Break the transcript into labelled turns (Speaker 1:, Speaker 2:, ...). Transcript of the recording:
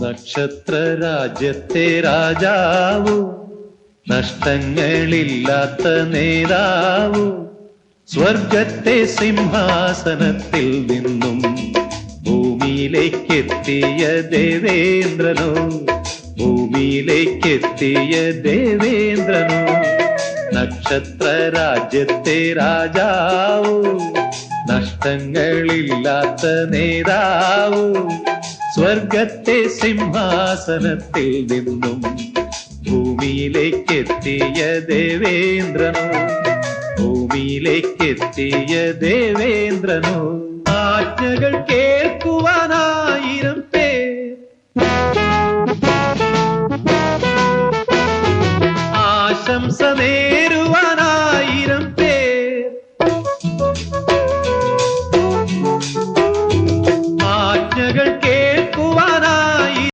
Speaker 1: നക്ഷത്ര രാജ്യത്തെ രാജാവു, നഷ്ടങ്ങളില്ലാത്ത നേതാവു, സ്വർഗത്തെ സിംഹാസനത്തിൽ നിന്നും ഭൂമിയിലേക്കെത്തിയ ദേവേന്ദ്രനോ, ഭൂമിയിലേക്കെത്തിയ ദേവേന്ദ്രനോ. നക്ഷത്ര രാജ്യത്തെ രാജാവു, നഷ്ടങ്ങളില്ലാത്ത നേതാവു, സ്വർഗത്തെ സിംഹാസനത്തിൽ നിന്നും ഭൂമിയിലേക്കെത്തിയ ദേവേന്ദ്രനോ, ഭൂമിയിലേക്കെത്തിയ ദേവേന്ദ്രനോ. ആജ്ഞകൾ കേൾക്കുവാനായിരം പേർ, ആശംസ